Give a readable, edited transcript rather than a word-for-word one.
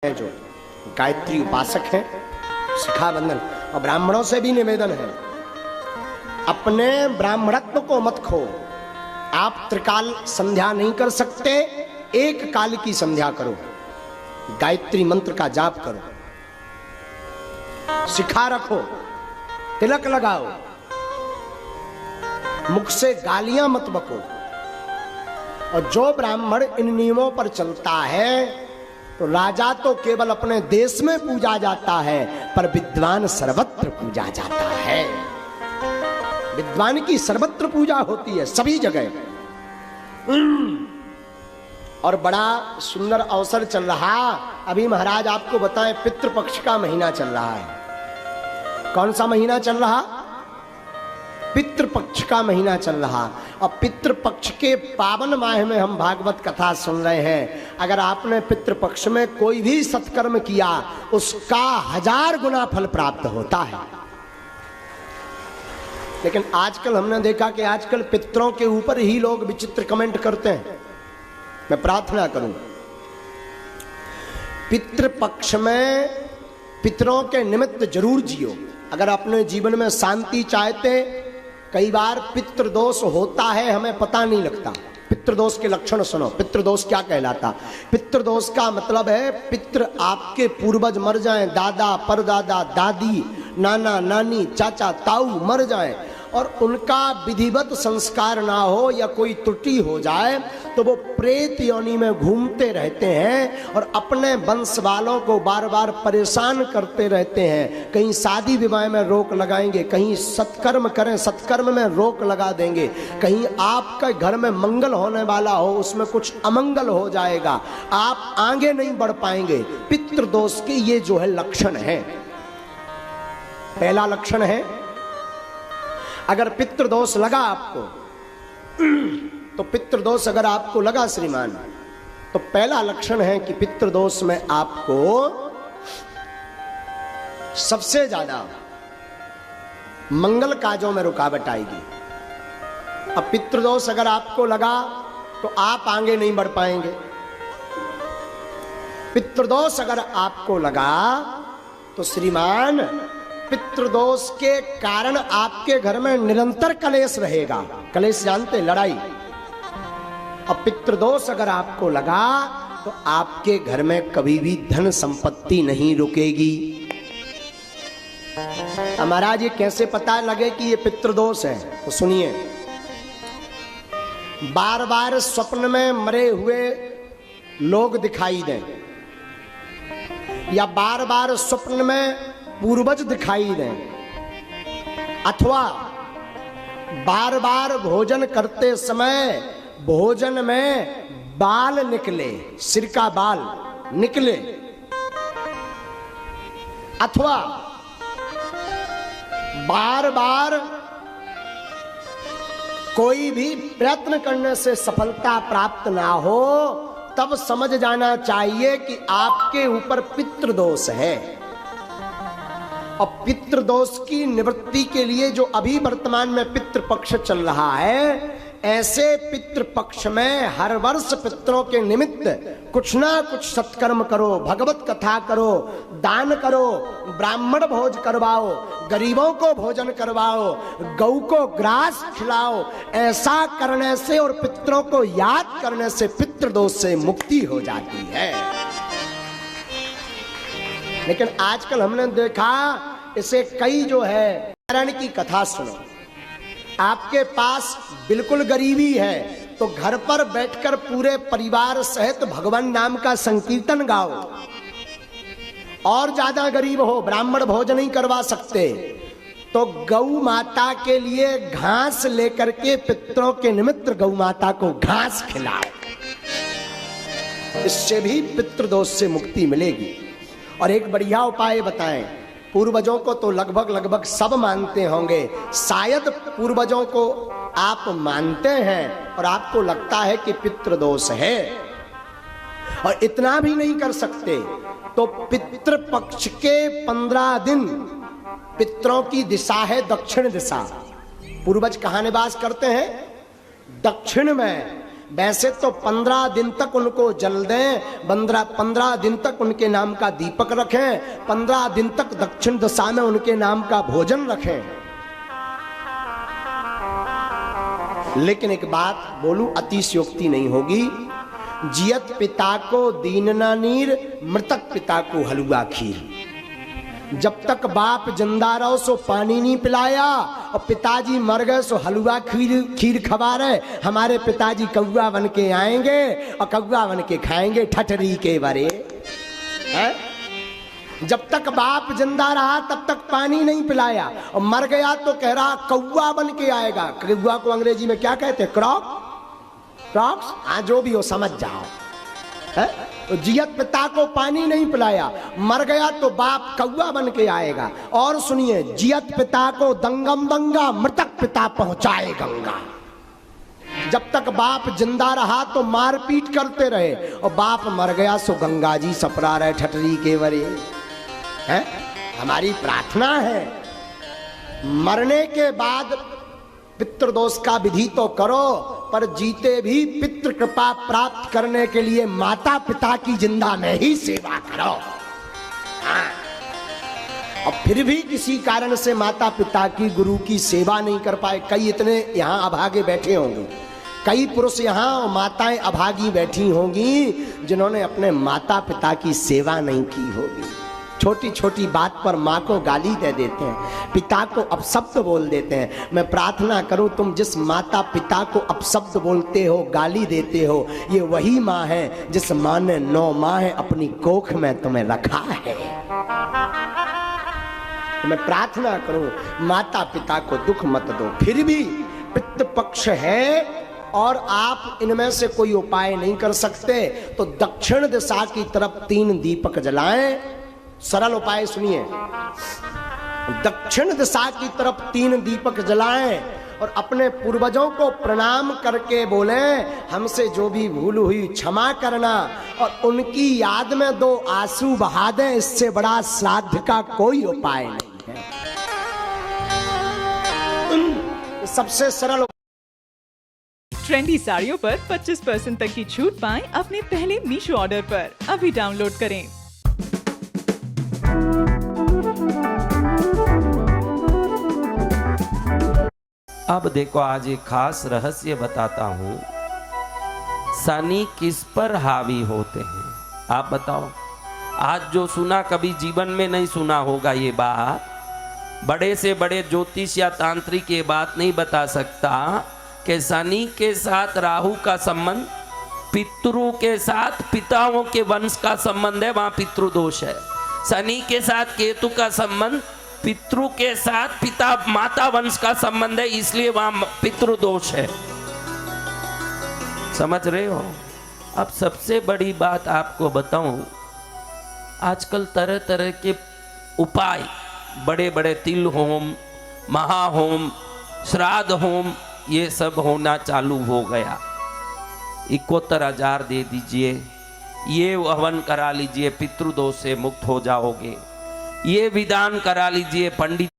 है जो गायत्री उपासक हैं, शिखा बंधन। और ब्राह्मणों से भी निवेदन है, अपने ब्राह्मणत्व को मत खो। आप त्रिकाल संध्या नहीं कर सकते, एक काल की संध्या करो, गायत्री मंत्र का जाप करो, शिखा रखो, तिलक लगाओ, मुख से गालियां मत बको। और जो ब्राह्मण इन नियमों पर चलता है तो राजा तो केवल अपने देश में पूजा जाता है, पर विद्वान सर्वत्र पूजा जाता है। विद्वान की सर्वत्र पूजा होती है, सभी जगह। और बड़ा सुंदर अवसर चल रहा। अभी महाराज आपको बताएं, पितृपक्ष का महीना चल रहा है। कौन सा महीना चल रहा? पितृपक्ष का महीना चल रहा। और पितृपक्ष के पावन माह में हम भागवत कथा सुन रहे हैं। अगर आपने पितृपक्ष में कोई भी सत्कर्म किया, उसका 1000 गुना फल प्राप्त होता है। लेकिन आजकल हमने देखा कि आजकल पितरों के ऊपर ही लोग विचित्र कमेंट करते हैं। मैं प्रार्थना करूं, पितृपक्ष में पितरों के निमित्त जरूर जियो। अगर अपने जीवन में शांति चाहते, कई बार पितृदोष होता है, हमें पता नहीं लगता। पितृदोष के लक्षण सुनो। पितृदोष क्या कहलाता? पितृदोष का मतलब है, पितृ आपके पूर्वज मर जाएं, दादा परदादा दादी नाना नानी चाचा ताऊ मर जाएं और उनका विधिवत संस्कार ना हो या कोई त्रुटि हो जाए, तो वो प्रेत योनि में घूमते रहते हैं और अपने वंश वालों को बार बार परेशान करते रहते हैं। कहीं शादी विवाह में रोक लगाएंगे, कहीं सत्कर्म करें, सत्कर्म में रोक लगा देंगे, कहीं आपका घर में मंगल होने वाला हो, उसमें कुछ अमंगल हो जाएगा, आप आगे नहीं बढ़ पाएंगे। पितृदोष के ये जो है लक्षण है। पहला लक्षण है, अगर पितृदोष लगा आपको, तो पितृदोष अगर आपको लगा श्रीमान, तो पहला लक्षण है कि पितृदोष में आपको सबसे ज्यादा मंगल काजों में रुकावट आएगी। अब पितृदोष अगर आपको लगा तो आप आगे नहीं बढ़ पाएंगे। पितृदोष अगर आपको लगा तो श्रीमान, पितृदोष के कारण आपके घर में निरंतर कलेश रहेगा। कलेश जानते, लड़ाई। अब पितृदोष अगर आपको लगा तो आपके घर में कभी भी धन संपत्ति नहीं रुकेगी। महाराज ये कैसे पता लगे कि ये पितृदोष है? तो सुनिए, बार बार स्वप्न में मरे हुए लोग दिखाई दें, या बार बार स्वप्न में पूर्वज दिखाई दें, अथवा बार बार भोजन करते समय भोजन में बाल निकले, सिर का बाल निकले, अथवा बार बार कोई भी प्रयत्न करने से सफलता प्राप्त ना हो, तब समझ जाना चाहिए कि आपके ऊपर पितृदोष है। और पितृदोष की निवृत्ति के लिए जो अभी वर्तमान में पितृपक्ष चल रहा है, ऐसे पितृपक्ष में हर वर्ष पितरों के निमित्त कुछ ना कुछ सत्कर्म करो, भगवत कथा करो, दान करो, ब्राह्मण भोज करवाओ, गरीबों को भोजन करवाओ, गौ को ग्रास खिलाओ। ऐसा करने से और पितरों को याद करने से पितृदोष से मुक्ति हो जाती है। लेकिन आजकल हमने देखा, इसे कई जो है नारायण की कथा सुनो। आपके पास बिल्कुल गरीबी है तो घर पर बैठकर पूरे परिवार सहित भगवान नाम का संकीर्तन गाओ। और ज्यादा गरीब हो, ब्राह्मण भोजन नहीं करवा सकते, तो गौ माता के लिए घास लेकर के पितरों के निमित्त गौ माता को घास खिलाओ। इससे भी पितृदोष से मुक्ति मिलेगी। और एक बढ़िया उपाय बताएं। पूर्वजों को तो लगभग सब मानते होंगे, शायद पूर्वजों को आप मानते हैं और आपको लगता है कि पितृदोष है और इतना भी नहीं कर सकते, तो पितृपक्ष के 15 दिन पितरों की दिशा है दक्षिण दिशा। पूर्वज कहाँ निवास करते हैं? दक्षिण में। वैसे तो 15 दिन तक उनको जल दें, 15 दिन तक उनके नाम का दीपक रखें, 15 दिन तक दक्षिण दिशा में उनके नाम का भोजन रखें। लेकिन एक बात बोलूं, अतिशयोक्ति नहीं होगी। जियत पिता को दीन ना नीर, मृतक पिता को हलवा खीर। जब तक बाप जिंदा रहो सो पानी नहीं पिलाया, और पिताजी मर गए सो हलवा खीर खवा रहे। हमारे पिताजी कौवा बन के आएंगे और कौवा बन के खाएंगे ठठरी के बरे है? जब तक बाप जिंदा रहा तब तक पानी नहीं पिलाया, और मर गया तो कह रहा कौवा बन के आएगा। कौवा को अंग्रेजी में क्या कहते हैं? क्रॉक्स। हाँ, जो भी हो समझ जाओ है? तो जियत पिता को पानी नहीं पिलाया, मर गया तो बाप कौवा बन के आएगा। और सुनिए, जियत पिता को दंगम दंगा, मृतक पिता पहुंचाए गंगा। जब तक बाप जिंदा रहा तो मारपीट करते रहे, और बाप मर गया सो गंगा जी सपरा रहे ठठरी के बरे है। हमारी प्रार्थना है, मरने के बाद पितृदोष का विधि तो करो, पर जीते भी पितृ कृपा प्राप्त करने के लिए माता पिता की जिंदा में ही सेवा करो। हाँ। और फिर भी किसी कारण से माता पिता की, गुरु की सेवा नहीं कर पाए, कई इतने यहाँ अभागे बैठे होंगे, कई पुरुष यहाँ और माताएं अभागी बैठी होंगी जिन्होंने अपने माता पिता की सेवा नहीं की होगी। छोटी छोटी बात पर माँ को गाली दे देते हैं, पिता को अपशब्द बोल देते हैं। मैं प्रार्थना करूं, तुम जिस माता पिता को अपशब्द बोलते हो, गाली देते हो, ये वही माँ है जिस माँ ने 9 माह अपनी कोख में तुम्हें रखा है। तो मैं प्रार्थना करूं, माता पिता को दुख मत दो। फिर भी पितृपक्ष है और आप इनमें से कोई उपाय नहीं कर सकते, तो दक्षिण दिशा की तरफ 3 दीपक जलाएं। सरल उपाय सुनिए, दक्षिण दिशा की तरफ 3 दीपक जलाएं और अपने पूर्वजों को प्रणाम करके बोलें, हमसे जो भी भूल हुई क्षमा करना, और उनकी याद में 2 आंसू बहा दें। इससे बड़ा श्राद्ध का कोई उपाय नहीं है। सबसे सरल। ट्रेंडी साड़ियों पर 25% तक की छूट पाएं अपने पहले मीशो ऑर्डर पर। अभी डाउनलोड करें। अब देखो, आज एक खास रहस्य बताता हूं। शनि किस पर हावी होते हैं आप बताओ। आज जो सुना, कभी जीवन में नहीं सुना होगा ये बात। बड़े से बड़े ज्योतिष या तांत्रिक ये बात नहीं बता सकता कि शनि के साथ राहु का संबंध पितरों के साथ पिताओं के वंश का संबंध है, वहां पितृदोष है। शनि के साथ केतु का संबंध पितृ के साथ पिता माता वंश का संबंध है, इसलिए वहां पितृदोष है। समझ रहे हो? अब सबसे बड़ी बात आपको बताऊं, आजकल तरह तरह के उपाय, बड़े बड़े तिल होम, महाहोम, श्राद्ध होम, ये सब होना चालू हो गया। 71,000 दे दीजिए, ये हवन करा लीजिए, पितृदोष से मुक्त हो जाओगे। ये विधान करा लीजिए, पंडित